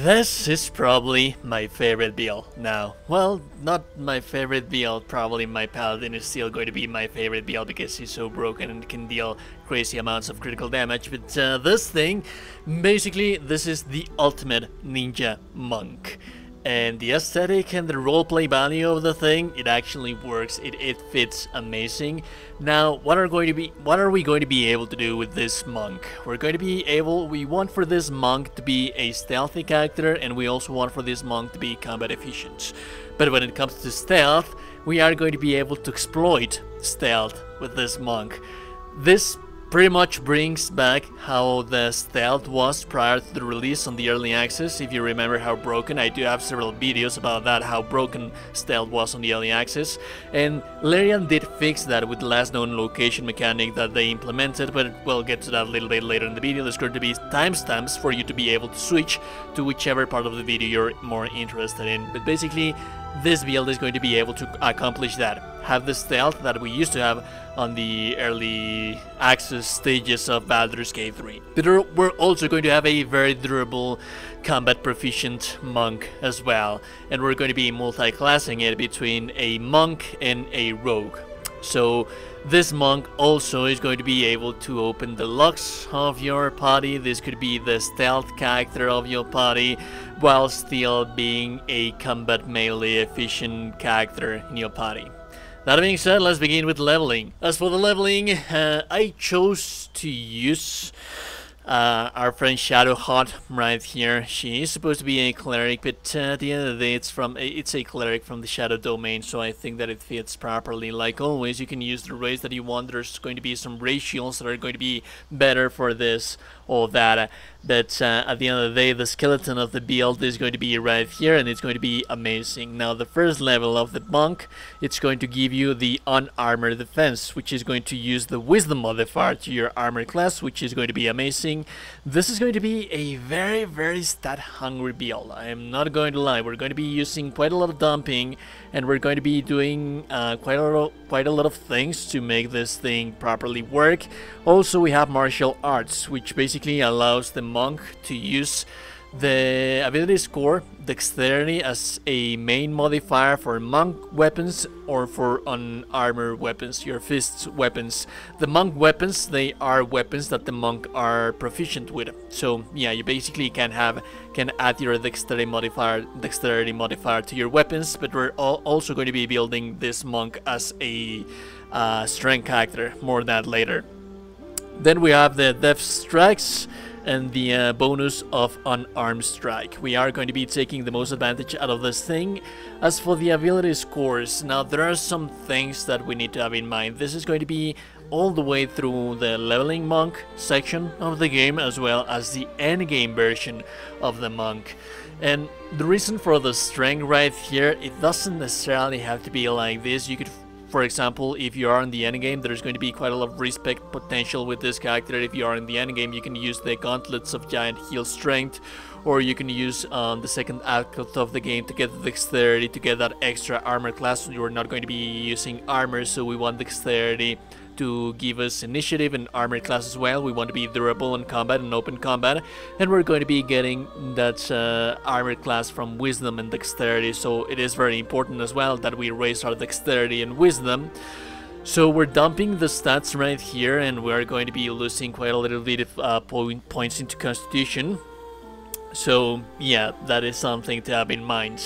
This is probably my favorite build now. Well, not my favorite build, probably my paladin is still going to be my favorite build because he's so broken and can deal crazy amounts of critical damage. But this thing, basically, this is the ultimate ninja monk. And the aesthetic and the roleplay value of the thing, it actually works. It fits amazing. Now, what are we going to be able to do with this monk? We want for this monk to be a stealthy character, and we also want for this monk to be combat efficient. But when it comes to stealth, we are going to be able to exploit stealth with this monk. This pretty much brings back how the stealth was prior to the release on the early access. If you remember how broken, I do have several videos about that, how broken stealth was on the early access. And Larian did fix that with the last known location mechanic that they implemented, but we'll get to that a little bit later in the video. There's going to be timestamps for you to be able to switch to whichever part of the video you're more interested in. But basically, this build is going to be able to accomplish that. Have the stealth that we used to have on the early access stages of Baldur's Gate 3. But we're also going to have a very durable combat proficient monk as well. And we're going to be multi-classing it between a monk and a rogue. So this monk also is going to be able to open the locks of your party. This could be the stealth character of your party, while still being a combat melee efficient character in your party. That being said, let's begin with leveling. As for the leveling, I chose to use our friend Shadowheart right here. She is supposed to be a cleric, but at the end of the day, it's a cleric from the Shadow Domain, so I think that it fits properly. Like always, you can use the race that you want. There's going to be some ratios that are going to be better for this or that. But at the end of the day, the skeleton of the build is going to be right here, and it's going to be amazing. Now, the first level of the monk, it's going to give you the unarmored defense, which is going to use the wisdom modifier to your armor class, which is going to be amazing. This is going to be a very, very stat-hungry build. I am not going to lie. We're going to be using quite a lot of dumping, and we're going to be doing quite a lot of things to make this thing properly work. Also, we have martial arts, which basically allows the monk to use the ability score dexterity as a main modifier for monk weapons or for unarmored weapons, your fists weapons. The monk weapons, they are weapons that the monk are proficient with. So yeah, you basically can add your dexterity modifier to your weapons, but we're also going to be building this monk as a strength character. More on that later. Then we have the Death Strikes and the bonus of Unarmed Strike. We are going to be taking the most advantage out of this thing. As for the ability scores, now there are some things that we need to have in mind. This is going to be all the way through the leveling monk section of the game, as well as the endgame version of the monk. And the reason for the strength right here, it doesn't necessarily have to be like this. You could, for example, if you are in the endgame, there's going to be quite a lot of respect potential with this character. If you are in the endgame, you can use the Gauntlets of Giant Heal Strength, or you can use the second output of the game to get the dexterity, to get that extra armor class. You're not going to be using armor, so we want dexterity to give us initiative and armor class as well. We want to be durable in combat and open combat, and we're going to be getting that armor class from wisdom and dexterity, so it is very important as well that we raise our dexterity and wisdom. So we're dumping the stats right here, and we're going to be losing quite a little bit of points into constitution. So yeah, that is something to have in mind.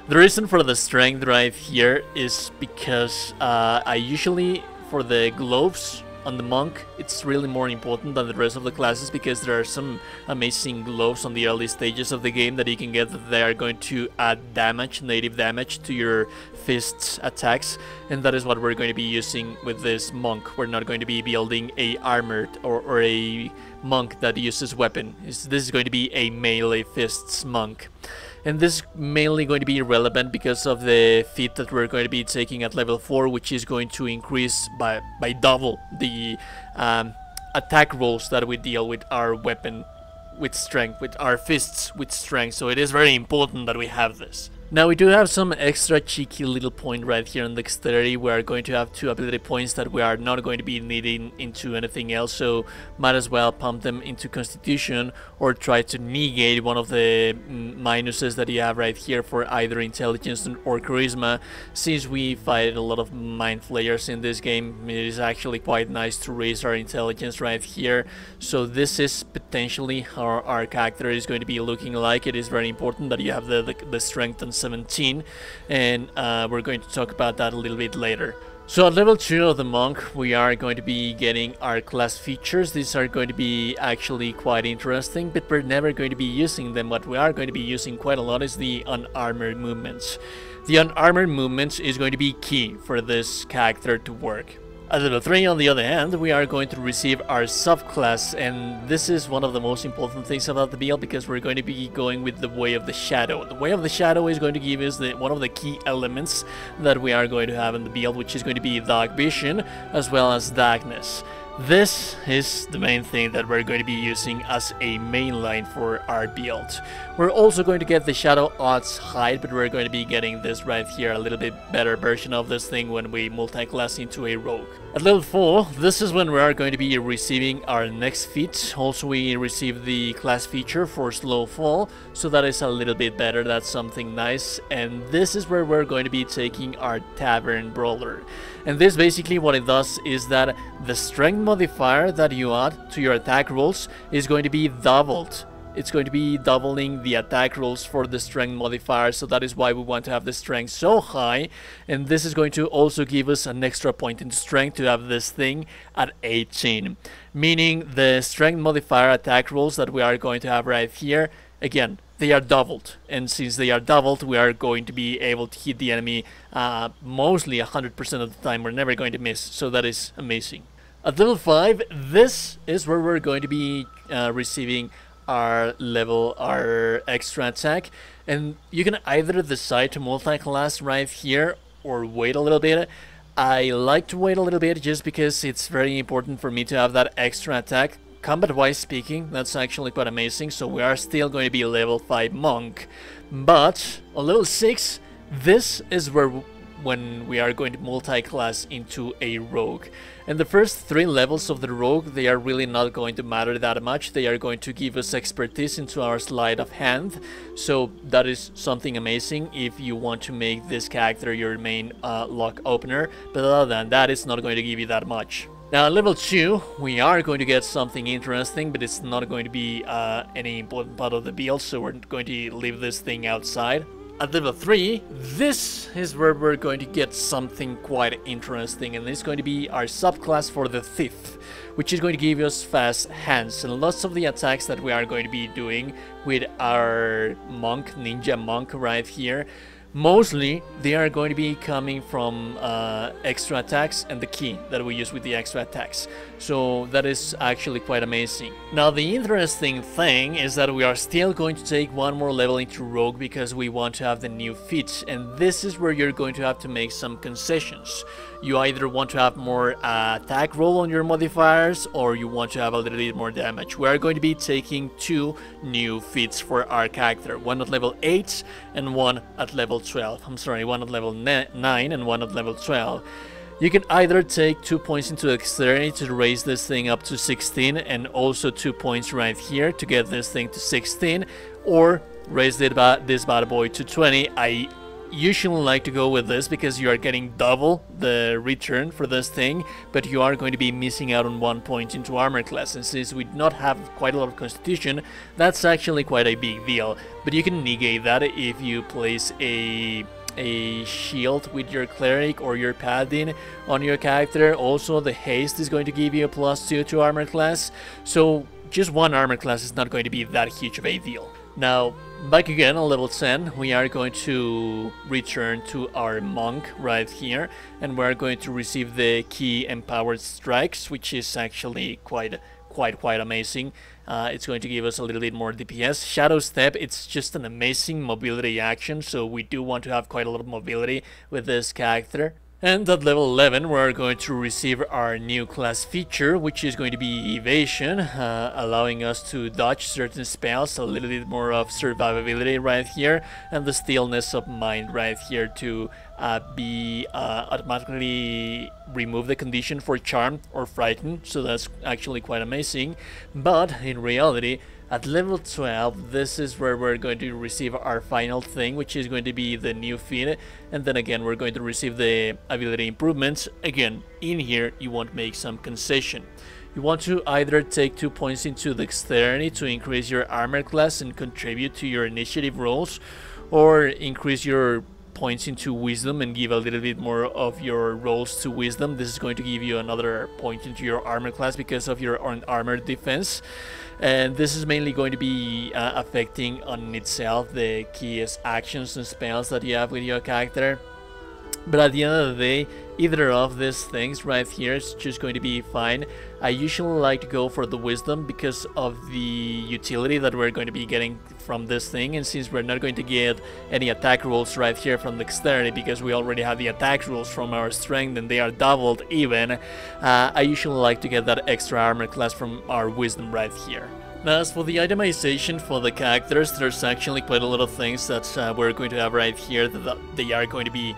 The reason for the strength right here is because I usually, for the gloves on the monk, it's really more important than the rest of the classes, because there are some amazing gloves on the early stages of the game that you can get that they are going to add damage, native damage, to your fists attacks, and that is what we're going to be using with this monk. We're not going to be building a armored or a monk that uses weapon. This is going to be a melee fists monk. And this is mainly going to be relevant because of the feat that we're going to be taking at level 4, which is going to increase by double the attack rolls that we deal with our weapon with strength, with our fists with strength. So it is very important that we have this. Now we do have some extra cheeky little point right here in dexterity. We are going to have 2 ability points that we are not going to be needing into anything else, so might as well pump them into constitution or try to negate one of the minuses that you have right here for either intelligence or charisma. Since we fight a lot of mind flayers in this game, it is actually quite nice to raise our intelligence right here. So this is potentially how our character is going to be looking like. It is very important that you have the strength on 17, and we're going to talk about that a little bit later. So at level 2 of the monk, we are going to be getting our class features. These are going to be actually quite interesting, but we're never going to be using them. What we are going to be using quite a lot is the unarmored movements. The unarmored movements is going to be key for this character to work. At level 3, on the other hand, we are going to receive our subclass, and this is one of the most important things about the build, because we're going to be going with the Way of the Shadow. The Way of the Shadow is going to give us one of the key elements that we are going to have in the build, which is going to be Dark Vision as well as Darkness. This is the main thing that we're going to be using as a main line for our build. We're also going to get the Shadow Odds Hide, but we're going to be getting this right here, a little bit better version of this thing when we multi-class into a rogue. At level 4, this is when we are going to be receiving our next feat. Also, we receive the class feature for Slow Fall, so that is a little bit better. That's something nice. And this is where we're going to be taking our Tavern Brawler. And this basically what it does is that the strength modifier that you add to your attack rolls is going to be doubled. It's going to be doubling the attack rolls for the strength modifier, so that is why we want to have the strength so high. And this is going to also give us an extra point in strength to have this thing at 18. Meaning the strength modifier attack rolls that we are going to have right here, again, they are doubled, and since they are doubled, we are going to be able to hit the enemy mostly 100% of the time. We're never going to miss, so that is amazing. At level 5, this is where we're going to be receiving our extra attack, and you can either decide to multi-class right here or wait a little bit. I like to wait a little bit just because it's very important for me to have that extra attack. Combat-wise speaking, that's actually quite amazing, so we are still going to be level 5 monk. But on level 6, this is when we are going to multi-class into a rogue. And the first 3 levels of the rogue, they are really not going to matter that much. They are going to give us expertise into our sleight of hand, so that is something amazing if you want to make this character your main lock opener. But other than that, it's not going to give you that much. Now at level 2, we are going to get something interesting, but it's not going to be any important part of the build, so we're going to leave this thing outside. At level 3, this is where we're going to get something quite interesting, and it's going to be our subclass for the Thief, which is going to give us fast hands. And lots of the attacks that we are going to be doing with our ninja monk right here, mostly they are going to be coming from extra attacks and the key that we use with the extra attacks. So that is actually quite amazing. Now the interesting thing is that we are still going to take one more level into rogue because we want to have the new feats, and this is where you're going to have to make some concessions. You either want to have more attack roll on your modifiers, or you want to have a little bit more damage. We are going to be taking 2 new feats for our character, one at level 8 and one at level 12. I'm sorry, one at level 9 and one at level 12. You can either take 2 points into dexterity to raise this thing up to 16, and also 2 points right here to get this thing to 16, or raise this bad boy to 20. I usually like to go with this because you are getting double the return for this thing, but you are going to be missing out on 1 point into armor class, and since we do not have quite a lot of constitution, that's actually quite a big deal. But you can negate that if you place a shield with your cleric or your paladin on your character. Also, the haste is going to give you a +2 to armor class, so just 1 armor class is not going to be that huge of a deal. Now, back again on level 10, we are going to return to our monk right here, and we're going to receive the key Empowered Strikes, which is actually quite amazing. It's going to give us a little bit more DPS. Shadow Step, it's just an amazing mobility action, so we do want to have quite a lot of mobility with this character. And at level 11 we're going to receive our new class feature, which is going to be evasion, allowing us to dodge certain spells, a little bit more of survivability right here, and the stillness of mind right here to be automatically remove the condition for charm or frighten, so that's actually quite amazing. But in reality, at level 12, this is where we're going to receive our final thing, which is going to be the new feat, and then again we're going to receive the ability improvements. Again, in here you want to make some concession. You want to either take 2 points into dexterity to increase your armor class and contribute to your initiative rolls, or increase your points into wisdom and give a little bit more of your rolls to wisdom. This is going to give you another point into your armor class because of your armor defense, and this is mainly going to be affecting on itself the keys, actions and spells that you have with your character. But at the end of the day, either of these things right here is just going to be fine. I usually like to go for the wisdom because of the utility that we're going to be getting from this thing, and since we're not going to get any attack rolls right here from dexterity because we already have the attack rolls from our strength and they are doubled even, I usually like to get that extra armor class from our wisdom right here. Now, as for the itemization for the characters, there's actually quite a lot of things that we're going to have right here that they are going to be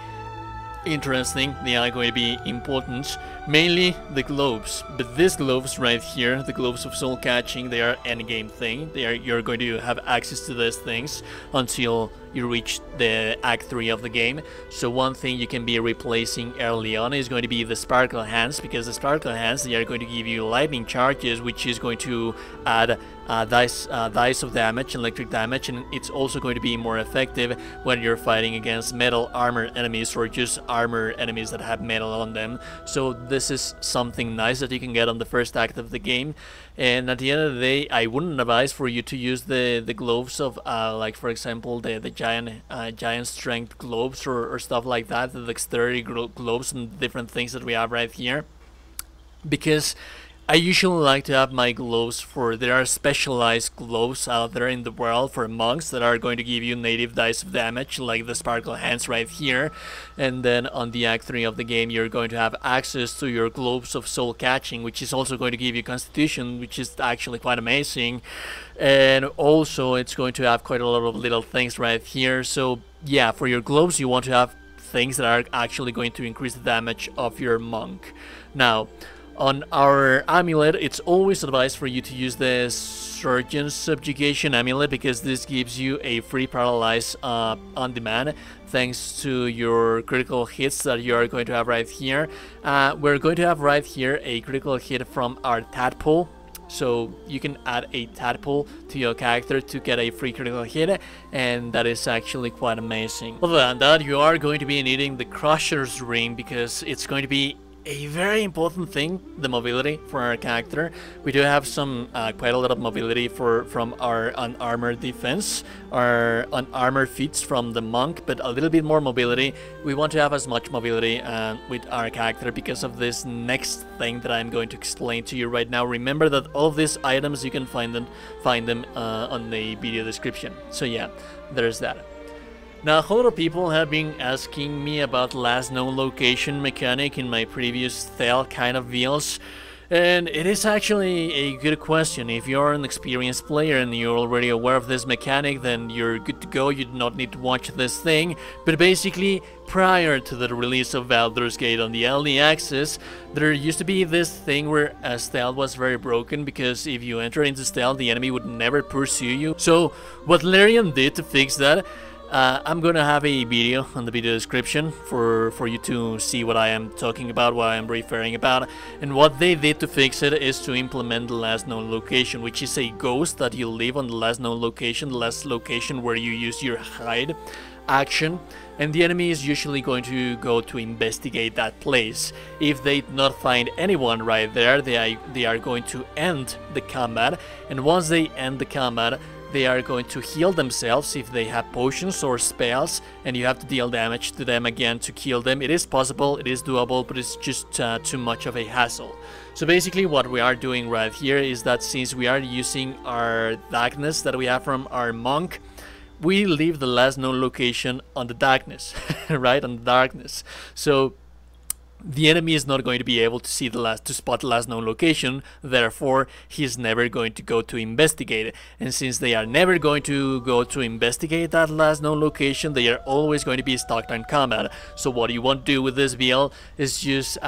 interesting, they are going to be important, mainly the gloves. But these gloves right here, the gloves of soul catching, they are endgame thing. You're going to have access to these things until you reach the Act 3 of the game. So one thing you can be replacing early on is going to be the sparkle hands, because the sparkle hands, they are going to give you lightning charges, which is going to add dice of damage, electric damage, and it's also going to be more effective when you're fighting against metal armor enemies or just armor enemies that have metal on them. So this is something nice that you can get on the first act of the game. And at the end of the day, I wouldn't advise for you to use the gloves of like for example the giant strength gloves or stuff like that, the dexterity gloves and different things that we have right here, because I usually like to have my gloves there are specialized gloves out there in the world for monks that are going to give you native dice of damage, like the sparkle hands right here. And then on the Act 3 of the game, you're going to have access to your gloves of soul catching, which is also going to give you constitution, which is actually quite amazing. And also it's going to have quite a lot of little things right here. So yeah, for your gloves you want to have things that are actually going to increase the damage of your monk. Now, on our amulet, it's always advised for you to use the Surgeon's Subjugation amulet, because this gives you a free paralyze on demand thanks to your critical hits that you are going to have right here. We're going to have right here a critical hit from our tadpole. So you can add a tadpole to your character to get a free critical hit, and that is actually quite amazing. Other than that, you are going to be needing the Crusher's Ring, because it's going to be a very important thing, the mobility for our character. We do have some quite a lot of mobility from our unarmored defense, our unarmored feats from the monk, but a little bit more mobility. We want to have as much mobility with our character because of this next thing that I'm going to explain to you right now. Remember that all of these items you can find them on the video description. So yeah, there's that. Now, a whole lot of people have been asking me about last known location mechanic in my previous stealth kind of videos, and it is actually a good question. If you're an experienced player and you're already aware of this mechanic, then you're good to go. You do not need to watch this thing. But basically, prior to the release of Baldur's Gate on the early access, there used to be this thing where stealth was very broken, because if you enter into stealth, the enemy would never pursue you. So what Larian did to fix that, I'm gonna have a video on the video description for you to see what I am talking about, what I am referring about. And what they did to fix it is to implement the last known location, which is a ghost that you leave on the last known location, the last location where you use your hide action, and the enemy is usually going to go to investigate that place. If they do not find anyone right there, they are going to end the combat, and once they end the combat, they are going to heal themselves if they have potions or spells, and you have to deal damage to them again to kill them. It is possible, it is doable, but it's just too much of a hassle. So basically what we are doing right here is that since we are using our darkness that we have from our monk, we leave the last known location on the darkness, right, on the darkness. So the enemy is not going to be able to see to spot the last known location, therefore he's never going to go to investigate it. And since they are never going to go to investigate that last known location, they are always going to be stuck in combat. So what you want to do with this build is just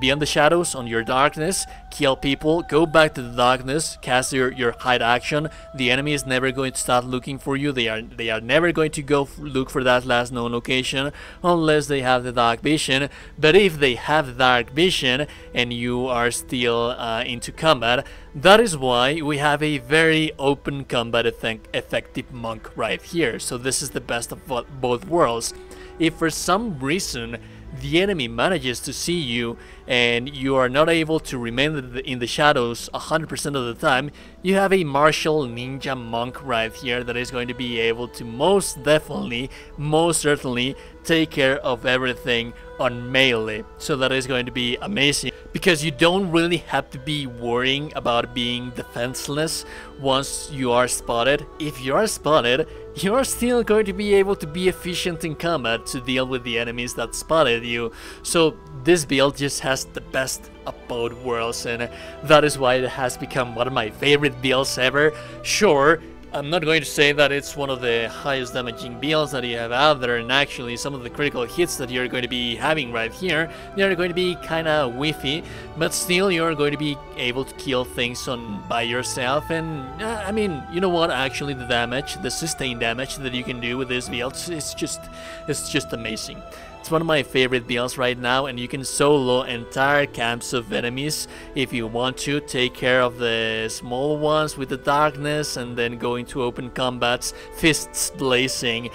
be on the shadows, on your darkness, kill people, go back to the darkness, cast your hide action. The enemy is never going to start looking for you. They are never going to go look for that last known location unless they have the dark vision. But if they have dark vision and you are still into combat, that is why we have a very open combat effective monk right here. So this is the best of both worlds. If for some reason the enemy manages to see you and you are not able to remain in the shadows 100% of the time, you have a martial ninja monk right here that is going to be able to most certainly take care of everything on melee. So that is going to be amazing, because you don't really have to be worrying about being defenseless once you are spotted. If you are spotted, you are still going to be able to be efficient in combat to deal with the enemies that spotted you. So this build just has the best of both worlds, and that is why it has become one of my favorite builds ever. Sure, I'm not going to say that it's one of the highest damaging builds that you have out there, and actually some of the critical hits that you're going to be having right here, they're going to be kinda whiffy, but still you're going to be able to kill things by yourself. And I mean, you know what, actually the damage, the sustained damage that you can do with this build, it's just amazing. It's one of my favorite builds right now, and you can solo entire camps of enemies if you want to. Take care of the small ones with the darkness and then go into open combats, fists blazing.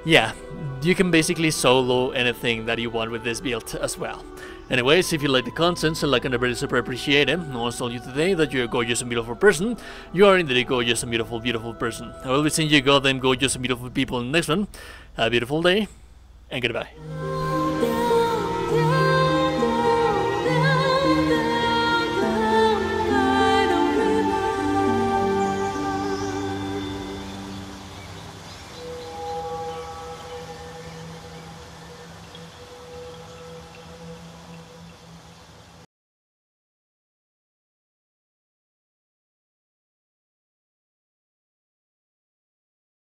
Yeah, you can basically solo anything that you want with this build as well. Anyways, if you like the content, so like and really super appreciate it. I want to tell you today that you're a gorgeous and beautiful person. You are indeed a gorgeous and beautiful person. I will be seeing you goddamn gorgeous and beautiful people in the next one. Have a beautiful day, and goodbye.